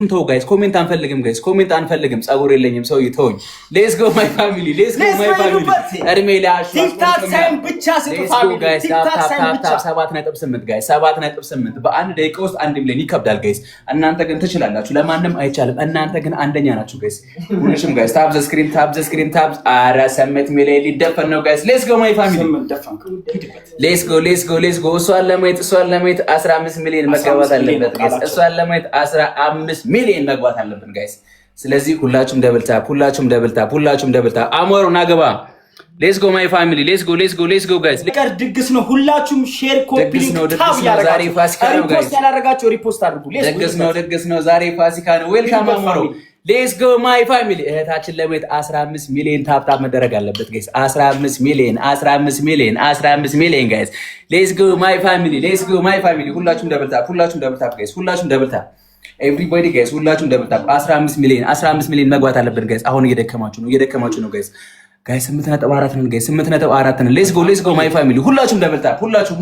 ተው ጋይስ ኮሜንት አንፈልግም ጋይስ ኮሜንት አንፈልግም ጸጉር የለኝም ሰው ይተውኝ ሌትስ ጎ ማይ ፋሚሊ ሌትስ ጎ ማይ ፋሚሊ እርሜ ላሽ ቲክታክ ሳይም ብቻ ስጡ ፋሚሊ ቲክታክ ሳይም ብቻ 7.8 ጋይስ 7.8 በአንድ ደቂቃ ውስጥ 1 ሚሊዮን ይከብዳል ጋይስ እናንተ ግን ትችላላችሁ ለማንም አይቻልም እናንተ ግን አንደኛ ናችሁ ጋይስ ሁሉሽም ጋይስ ታፕ ዘ ስክሪን ታፕ አራ ሰመት ሚሊዮን ሊደፈን ነው ጋይስ ሌትስ ጎ ማይ ፋሚሊ ሌትስ ጎ እሷን ለማየት 15 ሚሊዮን መገባት አለበት ጋይስ እሷን ለማየት 15 ሚሊዮን መግባት አለብን ጋይስ ስለዚህ ሁላችሁም ደብል ታፕ አሞሩ ናገባ ሌትስ ጎ ማይ ፋሚሊ ሌትስ ጎ ጋይስ ለቀር ድግስ ነው ሁላችሁም ሼር ኮፒ ሊንክ ታብ ዛሬ ፋሲካ ነው ጋይስ ሪፖስት ያላረጋችሁ ሪፖስት አድርጉ ድግስ ነው ዛሬ ፋሲካ ነው ዌልካም አሞሩ ሌትስ ጎ ማይ ፋሚሊ እህታችን ለማየት 15 ሚሊዮን ታፕ መደረግ አለበት ጋይስ 15 ሚሊዮን ጋይስ ሌትስ ጎ ማይ ፋሚሊ ሁላችሁም ደብል ታፕ ጋይስ ሁላችሁም ደብል ታፕ ኤቭሪባዲ ጋይስ ሁላችሁም ደብል ታፕ 15 ሚሊዮን መግባት አለብን ጋይስ አሁን እየደከማችሁ ነው ጋይስ 8.4 ነን ጋይስ 8.4 ነን ሌትስ ጎ ማይ ፋሚሊ ሁላችሁም ደብል ታፕ ሁላችሁም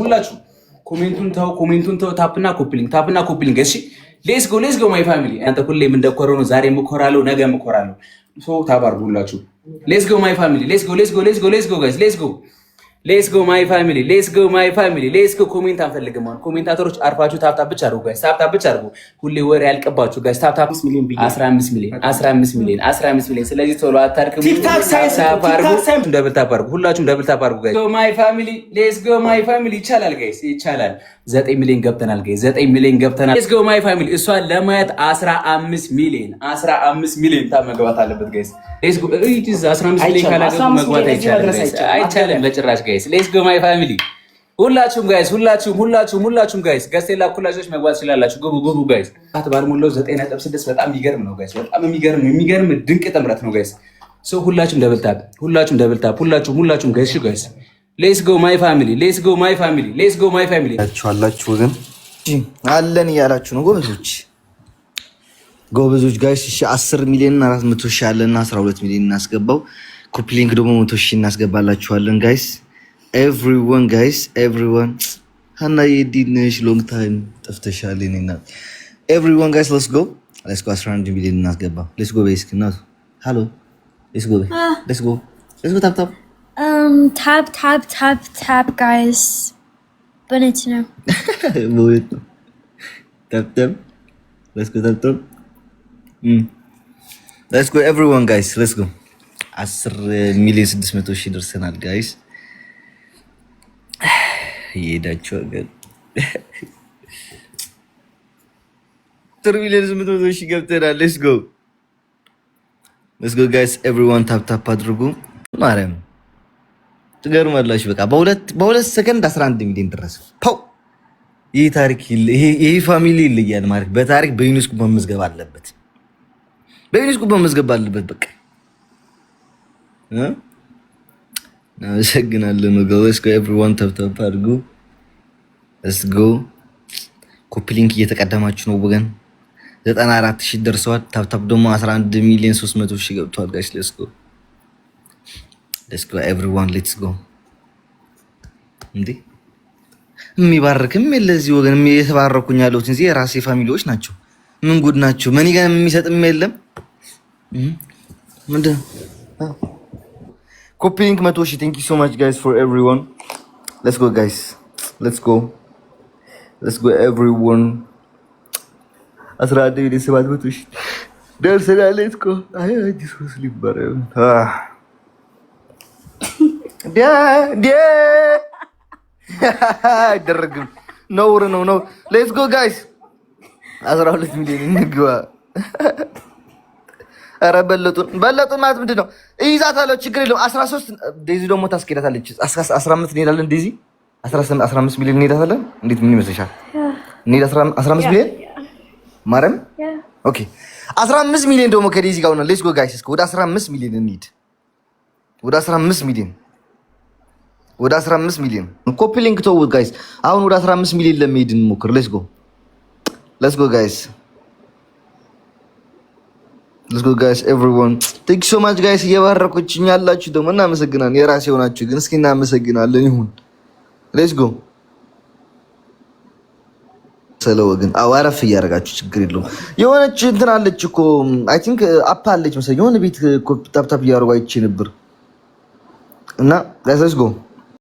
ኮሜንቱን ተው ታፕና ኮፒሊንግ ጋይስ ሌትስ ጎ ማይ ፋሚሊ አንተ ሁሌም እንደኮረው ነው ዛሬ ምኮራለው ነገ ምኮራለው ሶ ታባርጉ ሁላችሁ ሌትስ ጎ ማይ ፋሚሊ ሌትስ ጎ ጋይስ ሌትስ ጎ ማይ ፋሚሊ ሌትስ ጎ ኮሜንት አንፈልግም አሁን ኮሜንታተሮች አርፋችሁ ታፕታፕ ብቻ አድርጉ ጋይስ ታፕታፕ ብቻ አድርጉ ሁሌ ወሬ ያልቀባችሁ ጋይስ ታፕታፕ 15 ሚሊዮን ስለዚህ ቶሎ አታርክሙ ቲክታክ ሳይም ደብል ታፕ አድርጉ ሁላችሁም ደብል ታፕ አድርጉ ጋይስ ሌትስ ጎ ማይ ፋሚሊ ይቻላል ጋይስ ይቻላል 9 ሚሊዮን ገብተናል ጋይስ 9 ሚሊዮን ገብተናል ሌትስ ጎ ማይ ፋሚሊ እሷን ለማየት 15 ሚሊዮን ታፕ መግባት አለበት ጋይስ ሌትስ ጎ 15 ሚሊዮን ካላገቡ መግባት አይቻልም በጭራሽ ጋይስ ሌትስ ጎ ማይ ፋሚሊ ሁላችሁም ጋይስ ገስቴላ ሁላችሁም መግባት ይችላልላችሁ ጉቡ ጋይስ ባልሞላው 9.6 በጣም የሚገርም ነው ጋይስ በጣም የሚገርም ድንቅ ጥምረት ነው ጋይስ ሶ ሁላችሁም ደብል ታፕ ሁላችሁም ጋይስ ሌትስ ጎ ማይ ፋሚሊ አላችሁ ግን አለን እያላችሁ ነው ጎበዞች ጋይስ እሺ 10 ሚሊዮን 400 ሺህ አለና 12 ሚሊዮን እናስገባው ኮፒ ሊንክ ደግሞ 100 ሺህ እናስገባላችኋለን ጋይስ everyone Hana yedinሽ long time ጠፍተሻል እኔና everyone guys let's go 11 ሚሊዮን እናስገባ let's go basic now hello let's go tap guys bonnet ነው tap let's go everyone guys let's go 10 ሚሊዮን 600 ሺህ ደርሰናል guys ይሄዳችሁ አገር 3 ሚሊዮን 800 ሺህ ገብተናል let's go guys everyone tap አድርጉ ማርያም ትገርማላችሁ በቃ በሁለት ሰከንድ 11 ሚሊዮን ደረሰ ፓው ይሄ ታሪክ ይሄ ፋሚሊ ይለያል ማለት በታሪክ በዩኔስኮ መመዝገብ አለበት በቃ እናመሰግናለን ወገኖች everyone tap አድርጉ let's go ኮፒ ሊንክ እየተቀደማችሁ ነው ወገን 94000 ደርሰዋል ታፕ ደግሞ 11 ሚሊዮን 300 ሺህ ገብቷል ጋይስ let's go everyone let's go እንዴ የሚባርክም የለዚህ ወገን የተባረኩኝ ያሉት እንጂ የራሴ ፋሚሊዎች ናቸው ምን ጉድ ናቸው ማን ይገም የሚሰጥም የለም ምንድን ኮፒ ሊንክ 100 ሺህ thank you so much guys for everyone let's go guys let's go everyone 11 ሚሊዮን 700 ሺህ ደርሰናል let's go አይ ዲስኩስ ሊባረ አይደረግም ነውር ነው let's go guys 12 ሚሊዮን እንግባ ኧረ በለጡን ማለት ምንድነው ይዛታለው ችግር የለውም 13 ዴዚ ደግሞ ታስኬዳታለች 15 እንሄዳለን ዴዚ 15 ሚሊዮን እንሄዳታለን እንዴት ምን ይመስልሻል እንሄድ 15 ሚሊዮን ማረም ኦኬ 15 ሚሊዮን ደግሞ ከዴዚ ጋር ነው let's go guys ወደ 15 ሚሊዮን እንሂድ ወደ 15 ሚሊዮን ኮፒ ሊንክ ተው ጋይስ አሁን ወደ 15 ሚሊዮን ለመሄድ እንሞክር let's go guys everyone thank you so much guys እየባረኩኝ ያላችሁ ደግሞ እናመሰግናለን የራሴ ሆናችሁ ግን እስኪ እናመሰግናለን ይሁን let's go ሰለው ግን አዋራፍ እያደረጋችሁ ችግር የለውም። የሆነች እንትን አለች እኮ አይ ቲንክ አፕ አለች መሰለኝ የሆነ ቤት ታፕታፕ እያደረጉ አይቼ ነበር እና let's go